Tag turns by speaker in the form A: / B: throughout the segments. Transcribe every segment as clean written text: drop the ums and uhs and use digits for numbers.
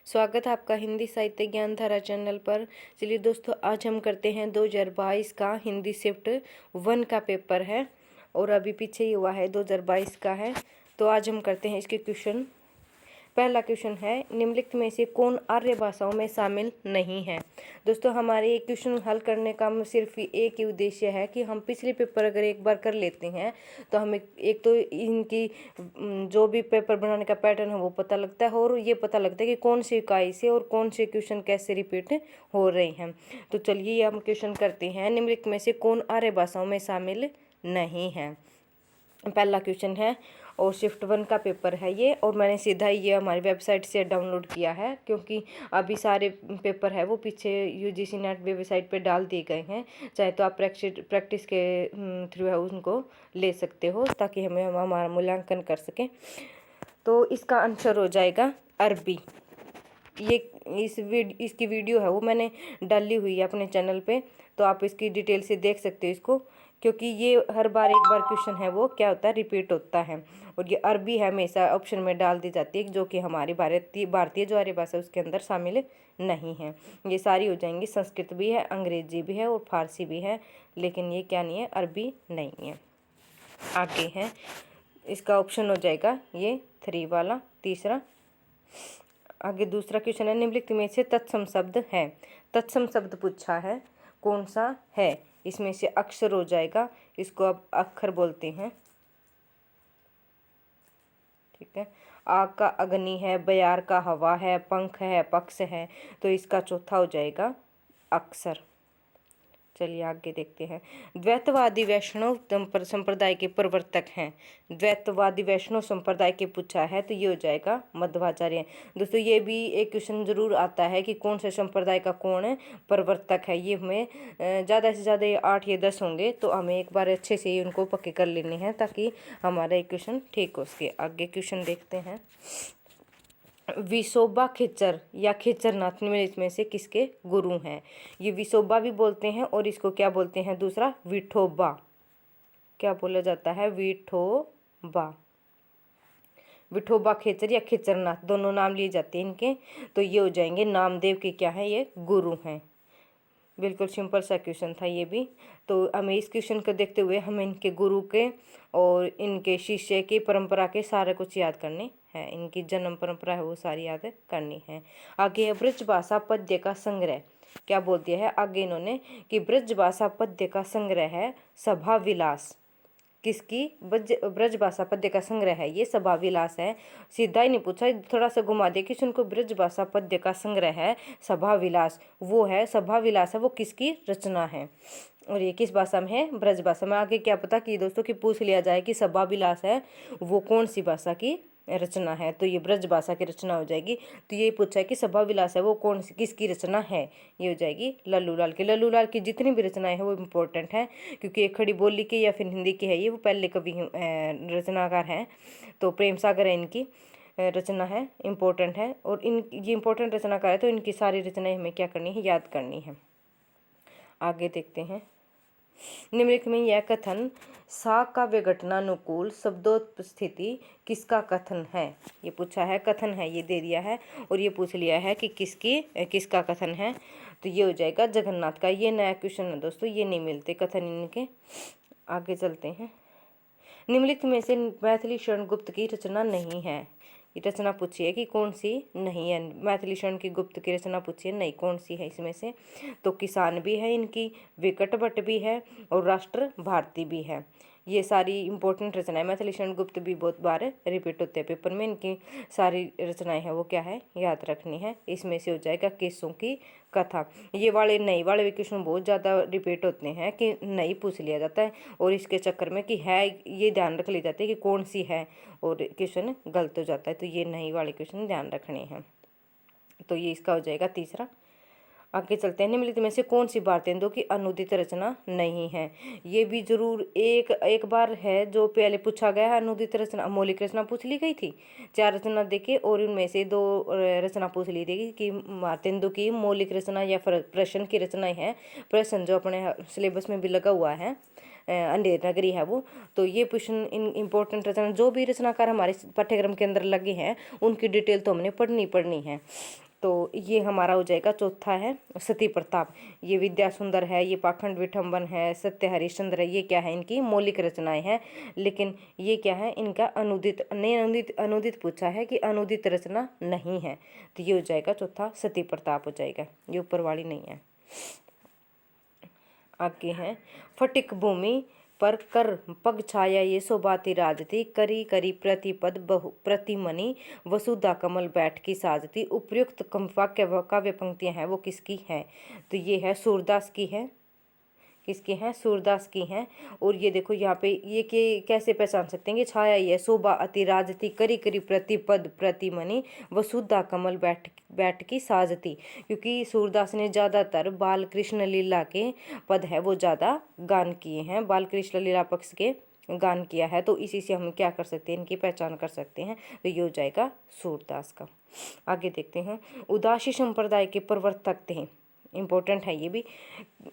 A: स्वागत है आपका हिंदी साहित्य ज्ञान धारा चैनल पर। चलिए दोस्तों, आज हम करते हैं 2022 का हिंदी शिफ्ट 1 का पेपर है और अभी पीछे ही हुआ है 2022 का है। तो आज हम करते हैं इसके क्वेश्चन। पहला क्वेश्चन है, निम्नलिखित में से कौन आर्य भाषाओं में शामिल नहीं है। दोस्तों, हमारे ये क्वेश्चन हल करने का सिर्फ एक ही उद्देश्य है कि हम पिछले पेपर अगर एक बार कर लेते हैं तो हमें एक तो इनकी जो भी पेपर बनाने का पैटर्न है वो पता लगता है और ये पता लगता है कि कौन सी इकाई से और कौन से क्वेश्चन कैसे रिपीट हो रहे हैं। तो चलिए हम क्वेश्चन करते हैं, निम्नलिखित में से कौन आर्य भाषाओं में शामिल नहीं है। पहला क्वेश्चन है और शिफ्ट 1 का पेपर है ये, और मैंने सीधा ये हमारी वेबसाइट से डाउनलोड किया है क्योंकि अभी सारे पेपर है वो पीछे यूजीसी नेट वेबसाइट पे डाल दिए गए हैं। चाहे तो आप प्रैक्टिस के थ्रू है उनको ले सकते हो ताकि हमें हमारा मूल्यांकन कर सकें। तो इसका आंसर हो जाएगा अरबी। ये इसकी वीडियो है वो मैंने डाली हुई है अपने चैनल पे, तो आप इसकी डिटेल से देख सकते हो इसको, क्योंकि ये हर बार एक बार क्वेश्चन है वो क्या होता है, रिपीट होता है। और ये अरबी है हमेशा ऑप्शन में डाल दी जाती है, जो कि हमारी भारतीय जो आर्य भाषा उसके अंदर शामिल नहीं है। ये सारी हो जाएंगी, संस्कृत भी है, अंग्रेजी भी है और फारसी भी है, लेकिन ये क्या नहीं है, अरबी नहीं है। आगे है, इसका ऑप्शन हो जाएगा ये 3 वाला, तीसरा। आगे दूसरा क्वेश्चन है, निम्नलिखित में से तत्सम शब्द है। तत्सम शब्द पूछा है, कौन सा है। इसमें से अक्षर हो जाएगा, इसको अब अक्षर बोलते हैं, ठीक है। आग का अग्नि है, बयार का हवा है, पंख है, पक्ष है, तो इसका चौथा हो जाएगा अक्षर। चलिए आगे देखते हैं, द्वैतवादी वैष्णव संप्रदाय के प्रवर्तक हैं। द्वैतवादी वैष्णव संप्रदाय के पूछा है तो ये हो जाएगा मध्वाचार्य। दोस्तों, ये भी एक क्वेश्चन जरूर आता है कि कौन से संप्रदाय का कौन प्रवर्तक है। ये हमें ज़्यादा से ज़्यादा 8 या 10 होंगे, तो हमें एक बार अच्छे से उनको पक्के कर लेने हैं ताकि हमारा एक क्वेश्चन ठीक हो सके। आगे क्वेश्चन देखते हैं, विसोबा खिच्चर या खिच्चरनाथ निम्नलिखित में से किसके गुरु हैं। ये विसोबा भी बोलते हैं और इसको क्या बोलते हैं, दूसरा विठोबा। क्या बोला जाता है, विठोबा। विठोबा खिच्चर या खिच्चरनाथ दोनों नाम लिए जाते हैं इनके। तो ये हो जाएंगे नामदेव के क्या है, ये गुरु हैं। बिल्कुल सिंपल सा क्वेश्चन था ये भी। तो हमें इस क्वेश्चन को देखते हुए हमें इनके गुरु के और इनके शिष्य की परंपरा के सारे कुछ याद करने हैं। इनकी जन्म परंपरा है वो सारी याद करनी है। आगे है ब्रज भाषा पद्य का संग्रह। क्या बोल दिया है आगे इन्होंने कि ब्रज भाषा पद्य का संग्रह है सभा विलास। किसकी, ब्रज भाषा पद्य का संग्रह है ये सभा विलास है। सीधा ही नहीं पूछा, थोड़ा सा घुमा दिया कि उनको ब्रज भाषा पद्य का संग्रह है सभा विलास, वो है सभा विलास है वो किसकी रचना है और ये किस भाषा में है, ब्रज भाषा में। आगे क्या पता कि दोस्तों की पूछ लिया जाए कि सभा विलास है वो कौन सी भाषा की रचना है, तो ये ब्रज भाषा की रचना हो जाएगी। तो ये पूछा है कि सभा विलास है वो कौन सी किसकी रचना है, ये हो जाएगी लल्लूलाल की। लल्लूलाल की जितनी भी रचनाएं हैं वो इम्पोर्टेंट है, क्योंकि ये खड़ी बोली की या फिर हिंदी की है, ये वो पहले कवि रचनाकार हैं। तो प्रेम सागर है इनकी रचना है, इम्पोर्टेंट है। और ये इम्पोर्टेंट रचनाकार है तो इनकी सारी रचनाएं हमें क्या करनी है, याद करनी है। आगे देखते हैं, निम्नलिखित में यह कथन सा काव्य घटनानुकूल शब्दोपस्थिति किसका कथन है। ये पूछा है, कथन है ये दे दिया है और ये पूछ लिया है कि किसका कथन है, तो ये हो जाएगा जगन्नाथ का। ये नया क्वेश्चन है दोस्तों, ये नहीं मिलते कथन इनके। आगे चलते हैं, निम्नलिखित में से मैथिली शरण गुप्त की रचना नहीं है। ये रचना पूछी है कि कौन सी नहीं है, मैथिली शरण की गुप्त की रचना पूछी है, नहीं कौन सी है इसमें से। तो किसान भी है इनकी, विकट भट्ट भी है और राष्ट्र भारती भी है। ये सारी इंपॉर्टेंट रचनाएं, मैथिली शरण गुप्त भी बहुत बार रिपीट होते हैं पेपर में, इनकी सारी रचनाएं हैं वो क्या है, याद रखनी है। इसमें से हो जाएगा केसों की कथा। ये वाले नई वाले भी क्वेश्चन बहुत ज़्यादा रिपीट होते हैं कि नहीं पूछ लिया जाता है, और इसके चक्कर में कि है ये ध्यान रख लिया जाता है कि कौन सी है और क्वेश्चन गलत हो जाता है। तो ये नई वाले क्वेश्चन ध्यान रखने हैं। तो ये इसका हो जाएगा तीसरा। आगे चलते हैं, निम्नलिखित में से कौन सी भारतेंदु की अनुदित रचना नहीं है। ये भी जरूर एक बार है जो पहले पूछा गया है, अनुदित रचना मौलिक रचना पूछ ली गई थी 4 रचना देके, और उनमें से 2 रचना पूछ ली थी कि भारतेंदु की मौलिक रचना या प्रश्न की रचनाएं हैं। प्रश्न जो अपने सिलेबस में भी लगा हुआ है, अंधेर नगरी है वो। तो ये क्वेश्चन इम्पोर्टेंट रचना जो भी रचनाकार हमारे पाठ्यक्रम के अंदर लगे हैं उनकी डिटेल तो हमने पढ़नी है। तो ये हमारा हो जाएगा चौथा है सती प्रताप। ये विद्या सुंदर है, ये पाखंड विठंबन है, सत्य हरिश्चंद्र है, ये क्या है इनकी मौलिक रचनाएं हैं। लेकिन ये क्या है इनका अनुदित, नहीं अनुदित पूछा है कि अनुदित रचना नहीं है, तो ये हो जाएगा चौथा सती प्रताप हो जाएगा, ये ऊपर वाली नहीं है। आगे है फटिक भूमि पर कर पग छाया ये शोभाती राजती, करी करी प्रतिपद बहु प्रतिमनि वसुधा कमल बैठ की साजती। उपयुक्त काव्य पंक्तियां हैं वो किसकी हैं, तो ये है सूरदास की है, किसकी हैं सूरदास की हैं। और ये देखो यहाँ पे ये के कैसे पहचान सकते हैं कि छाया ये शोभा अति राजती, करी करी प्रतिपद प्रतिमनि वसुधा कमल बैठ की साजती, क्योंकि सूरदास ने ज़्यादातर बाल कृष्ण लीला के पद है वो ज़्यादा गान किए हैं, बाल कृष्ण लीला पक्ष के गान किया है, तो इसी से हम क्या कर सकते हैं इनकी पहचान कर सकते हैं, तो ये हो जाएगा सूरदास का। आगे देखते हैं उदासी संप्रदाय के प्रवर्तक थे, इम्पोर्टेंट है ये भी,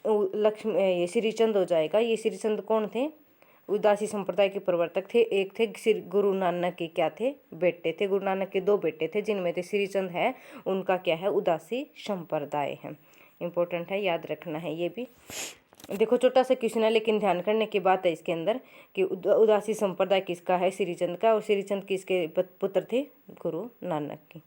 A: लक्ष्मी ये श्रीचंद हो जाएगा। ये श्रीचंद कौन थे, उदासी संप्रदाय के प्रवर्तक थे। एक थे श्री गुरु नानक के क्या थे बेटे थे, गुरु नानक के दो बेटे थे जिनमें से श्रीचंद है उनका क्या है उदासी संप्रदाय है, इम्पोर्टेंट है याद रखना है ये भी। देखो छोटा सा क्वेश्चन है लेकिन ध्यान करने की बात है इसके अंदर कि उदासी संप्रदाय किसका है, श्रीचंद का, और श्रीचंद किसके पुत्र थे गुरु नानक के।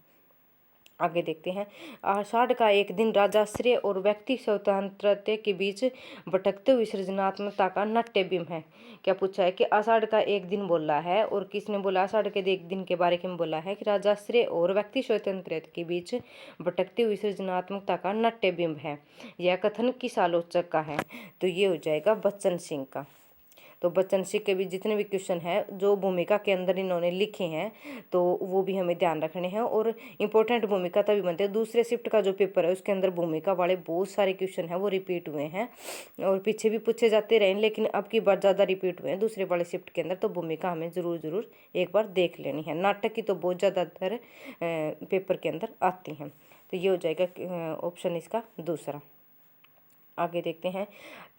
A: आगे देखते हैं आषाढ़ का एक दिन राजाश्रय और व्यक्ति स्वतंत्रता के बीच भटकते हुए सृजनात्मकता का नाट्य बिंब है। क्या पूछा है कि आषाढ़ का एक दिन बोला है, और किसने बोला आषाढ़ के एक दिन के बारे में बोला है कि राजाश्रय और व्यक्ति स्वतंत्रता के बीच भटकते हुए सृजनात्मकता का नाट्य बिंब है। यह कथन किस आलोचक का है, तो ये हो जाएगा बच्चन सिंह का। तो बच्चन सिंह के भी जितने भी क्वेश्चन हैं जो भूमिका के अंदर इन्होंने लिखे हैं तो वो भी हमें ध्यान रखने हैं, और इम्पोर्टेंट भूमिका तभी बनते हैं। दूसरे शिफ्ट का जो पेपर है उसके अंदर भूमिका वाले बहुत सारे क्वेश्चन हैं वो रिपीट हुए हैं, और पीछे भी पूछे जाते रहे, लेकिन अब की बार ज़्यादा रिपीट हुए हैं दूसरे वाले शिफ्ट के अंदर, तो भूमिका हमें ज़रूर एक बार देख लेनी है। नाटक की तो बहुत ज़्यादातर पेपर के अंदर आती हैं, तो ये हो जाएगा ऑप्शन इसका दूसरा। आगे देखते हैं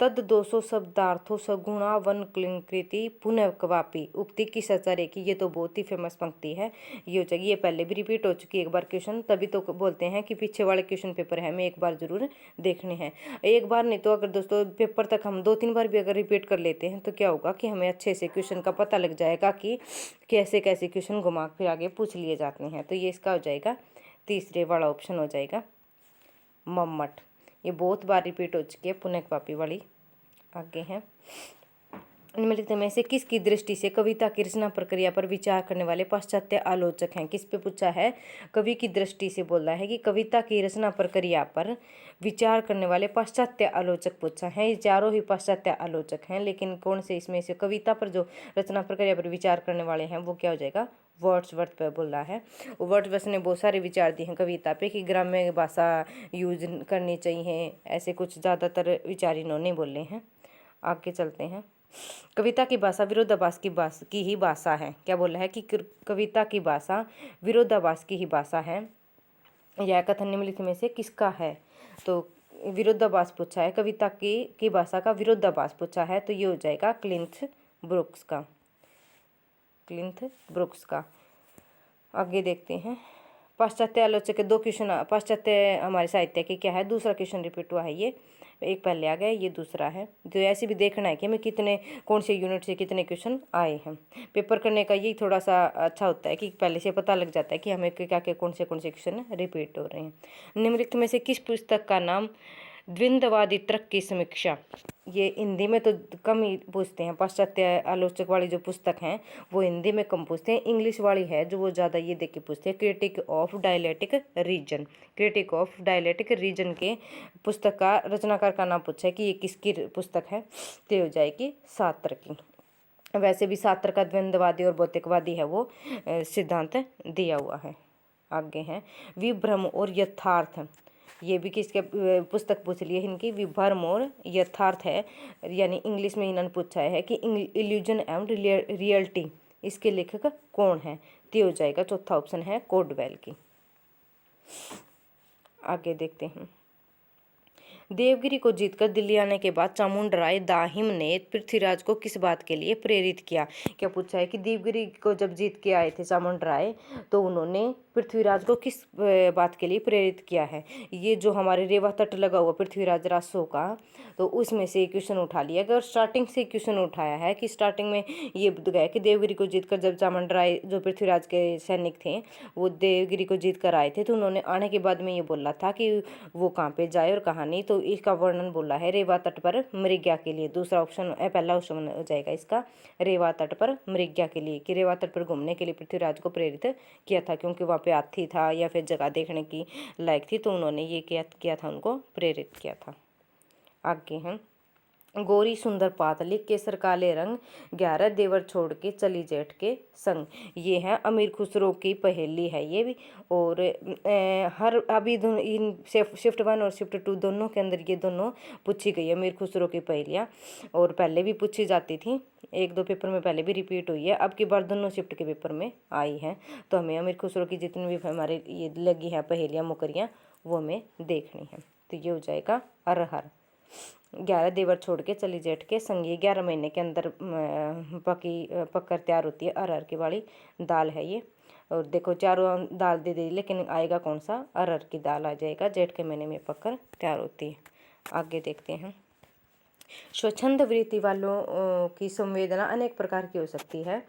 A: तद 200 शब्दार्थों सगुणा वन क्लिंकृति पुनः कवापी उक्ति की सचारे की, ये तो बहुत ही फेमस पंक्ति है, ये हो जाएगी, ये पहले भी रिपीट हो चुकी है एक बार क्वेश्चन, तभी तो बोलते हैं कि पीछे वाले क्वेश्चन पेपर है हमें एक बार जरूर देखने हैं। एक बार नहीं तो अगर दोस्तों पेपर तक हम 2-3 बार भी अगर रिपीट कर लेते हैं तो क्या होगा कि हमें अच्छे से क्वेश्चन का पता लग जाएगा कि कैसे कैसे क्वेश्चन घुमा फिर आगे पूछ लिए जाते हैं। तो ये इसका हो जाएगा तीसरे वाला ऑप्शन हो जाएगा मम्मट, ये बहुत बार रिपीट हो चुकी है पुनर्वापी वाली। आगे है निम्नलिखित में से किसकी दृष्टि से कविता की रचना प्रक्रिया पर विचार करने वाले पाश्चात्य आलोचक हैं। किस पे पूछा है, कवि की दृष्टि से बोल रहा है कि कविता की रचना प्रक्रिया पर विचार करने वाले पाश्चात्य आलोचक पूछा है। ये चारों ही पाश्चात्य आलोचक हैं, लेकिन कौन से इसमें से कविता पर जो रचना प्रक्रिया पर विचार करने वाले हैं वो क्या हो जाएगा वर्ड्सवर्थ पे बोल रहा है। वर्ड्सवर्थ ने बहुत सारे विचार दिए हैं कविता पे कि ग्राम्य भाषा यूज करनी चाहिए, ऐसे कुछ ज़्यादातर विचार इन्होंने बोले हैं। आगे चलते हैं कविता की भाषा विरोधाभास की ही भाषा है। क्या बोला है कि कविता की भाषा विरोधाभास की ही भाषा है। यह कथन निम्नलिखित में से किसका है, तो विरोधाभास पूछा है, कविता की भाषा का विरोधाभास पूछा है, तो ये हो जाएगा क्लिंथ ब्रुक्स का। आगे देखते हैं पाश्चात्य आलोचक के दो क्वेश्चन, पाश्चात्य हमारे साहित्य की क्या है, दूसरा क्वेश्चन रिपीट हुआ है, ये एक पहले आ गया ये दूसरा है। तो ऐसे भी देखना है कि हमें कितने कौन से यूनिट से कितने क्वेश्चन आए हैं। पेपर करने का यही थोड़ा सा अच्छा होता है कि पहले से पता लग जाता है कि हमें क्या क्या कौन से क्वेश्चन रिपीट हो रहे हैं। निम्नलिखित में से किस पुस्तक का नाम द्विंदवादी तर्क की समीक्षा, ये हिंदी में तो कम ही पूछते हैं, पाश्चात्य आलोचक वाली जो पुस्तक हैं वो हिंदी में कम पूछते हैं, इंग्लिश वाली है जो वो ज़्यादा ये देख के पूछते हैं। क्रिटिक ऑफ डायलेक्टिक रीजन के पुस्तक का रचनाकार का नाम पूछा है कि ये किसकी पुस्तक है, तो हो जाएगी सात्र की। वैसे भी सात्र का द्वंद्ववादी और भौतिकवादी है वो सिद्धांत दिया हुआ है। आगे हैं विभ्रम और यथार्थ, ये भी किसके पुस्तक पूछ ली है इनकी, विभ्रम और यथार्थ है, यानी इंग्लिश में इन्होंने पूछा है कि इल्यूजन एंड रियलिटी, इसके लेखक कौन है, तो हो जाएगा चौथा ऑप्शन है कोडवेल की। आगे देखते हैं देवगिरी को जीतकर दिल्ली आने के बाद चामुंडराय दाहिम ने पृथ्वीराज को किस बात के लिए प्रेरित किया। क्या पूछा है कि देवगिरी को जब जीत के आए थे चामुंडराय तो उन्होंने पृथ्वीराज को किस बात के लिए प्रेरित किया है। ये जो हमारे रेवा तट लगा हुआ पृथ्वीराज रासो का, तो उसमें से क्वेश्चन उठा लिया गया और स्टार्टिंग से क्वेश्चन उठाया है कि स्टार्टिंग में ये गया कि देवगिरी को जीतकर जब चामुंडराय जो पृथ्वीराज के सैनिक थे वो देवगिरी को जीत कर आए थे, तो उन्होंने आने के बाद में ये बोला था कि वो कहाँ पे जाए और कहाँ नहीं। तो इसका वर्णन बोला है रेवा तट पर मृग्या के लिए। दूसरा ऑप्शन पहला ऑप्शन हो जाएगा इसका रेवा तट पर मृग्या के लिए, कि रेवा तट पर घूमने के लिए पृथ्वीराज को प्रेरित किया था क्योंकि वहाँ पे हाथी था या फिर जगह देखने की लायक थी, तो उन्होंने ये किया था, उनको प्रेरित किया था। आगे हैं गोरी सुंदर पातली केसर काले रंग 11 देवर छोड़ के चली जेठ के संग। ये है अमीर खुसरो की पहेली है ये भी। और हर अभी इन शिफ्ट 1 और शिफ्ट 2 दोनों के अंदर ये दोनों पूछी गई है अमीर खुसरो की पहेलियाँ, और पहले भी पूछी जाती थी, 1-2 पेपर में पहले भी रिपीट हुई है, अब की बार दोनों शिफ्ट के पेपर में आई है। तो हमें अमीर खुसरो की जितनी भी हमारे ये लगी है पहेलियाँ मुकरियाँ वो हमें देखनी है। तो ये हो जाएगा अरहर। 11 देवर छोड़ के चली जेठ के संग, ये 11 महीने के अंदर पककर तैयार होती है अरहर की वाली दाल है ये। और देखो चारों दाल दे दी लेकिन आएगा कौन सा, अरहर की दाल आ जाएगा, जेठ के महीने में पककर तैयार होती है। आगे देखते हैं स्वच्छंद वृत्ति वालों की संवेदना अनेक प्रकार की हो सकती है,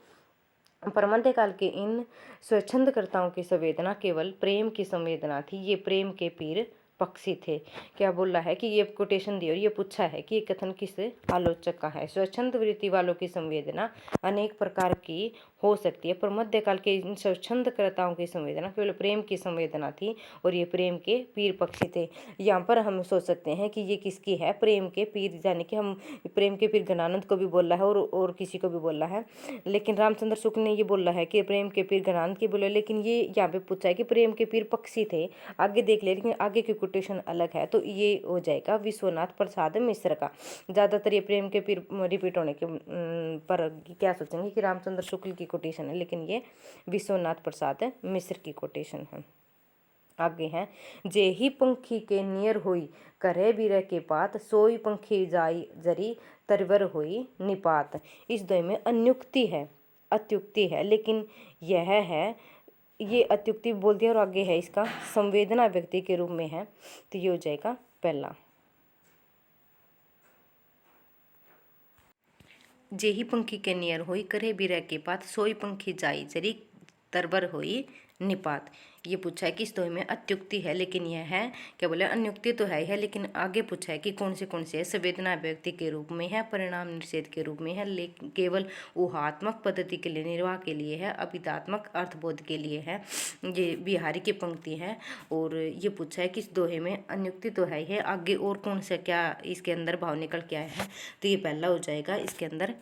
A: पर मध्यकाल के इन स्वच्छंदकर्ताओं की संवेदना केवल प्रेम की संवेदना थी, ये प्रेम के पीर पक्षी थे। क्या बोला है कि ये कोटेशन दी और ये पूछा है कि ये कथन किस आलोचक का है। स्वच्छंद वृत्ति वालों की संवेदना अनेक प्रकार की हो सकती है, पर मध्यकाल के इन स्वच्छंदकर्ताओं की संवेदना केवल प्रेम की संवेदना थी और ये प्रेम के पीर पक्षी थे। यहाँ पर हम सोच सकते हैं कि ये किसकी है, प्रेम के पीर, यानी कि हम प्रेम के पीर गणानंद को भी बोला है और किसी को भी बोला है, लेकिन रामचंद्र शुक्ल ने ये बोला है कि प्रेम के पीर गणानंद की बोले, लेकिन ये यहाँ पे पूछा है कि प्रेम के पीर पक्षी थे। आगे देख ले, लेकिन आगे की कोटेशन अलग है, तो ये हो जाएगा विश्वनाथ प्रसाद मिश्र का। ज़्यादातर ये प्रेम के पीर रिपीट होने के पर क्या सोचेंगे कि रामचंद्र शुक्ल की कोटेशन है, लेकिन ये विश्वनाथ प्रसाद मिश्र की कोटेशन है। आगे हैं जे ही पंखी के नियर होई करे बिरह के पात, सोई पंखी जाई जरी तरवर होई निपात। इस द्वय में अनुक्ति है, अत्युक्ति है, लेकिन यह है ये अत्युक्ति बोल दिया और आगे है इसका संवेदना व्यक्ति के रूप में है, तो ये हो जाएगा पहला। जेही पंखी के नियर होई करे बिरह के पात, सोई पंखी जाई जरी तरबर होई निपात। ये पूछा है कि इस दोहे में अत्युक्ति है, लेकिन यह है क्या बोले अनुक्ति तो है ही है, लेकिन आगे पूछा है कि कौन से है। संवेदना व्यक्ति के रूप में है, परिणाम निषेध के रूप में है, लेकिन केवल ऊहात्मक पद्धति के लिए, निर्वाह के लिए है, अभिधात्मक अर्थबोध के लिए है। ये बिहारी की पंक्ति है और ये पूछा है कि इस दोहे में अनुक्ति तो है ही है, आगे और कौन सा क्या इसके अंदर भाव निकल के आया है, तो ये पहला हो जाएगा इसके अंदर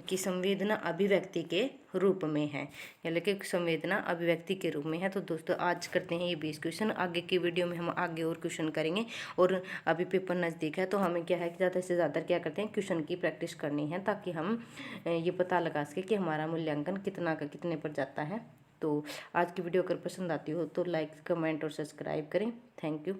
A: कि संवेदना अभिव्यक्ति के रूप में है, यानी कि संवेदना अभिव्यक्ति के रूप में है। तो दोस्तों आज करते हैं ये 20 क्वेश्चन, आगे की वीडियो में हम आगे और क्वेश्चन करेंगे। और अभी पेपर नज़दीक है तो हमें क्या है कि ज़्यादा से ज़्यादा क्या करते हैं क्वेश्चन की प्रैक्टिस करनी है, ताकि हम ये पता लगा सकें कि हमारा मूल्यांकन कितना का कितने पर जाता है। तो आज की वीडियो अगर पसंद आती हो तो लाइक, कमेंट और सब्सक्राइब करें। Thank you.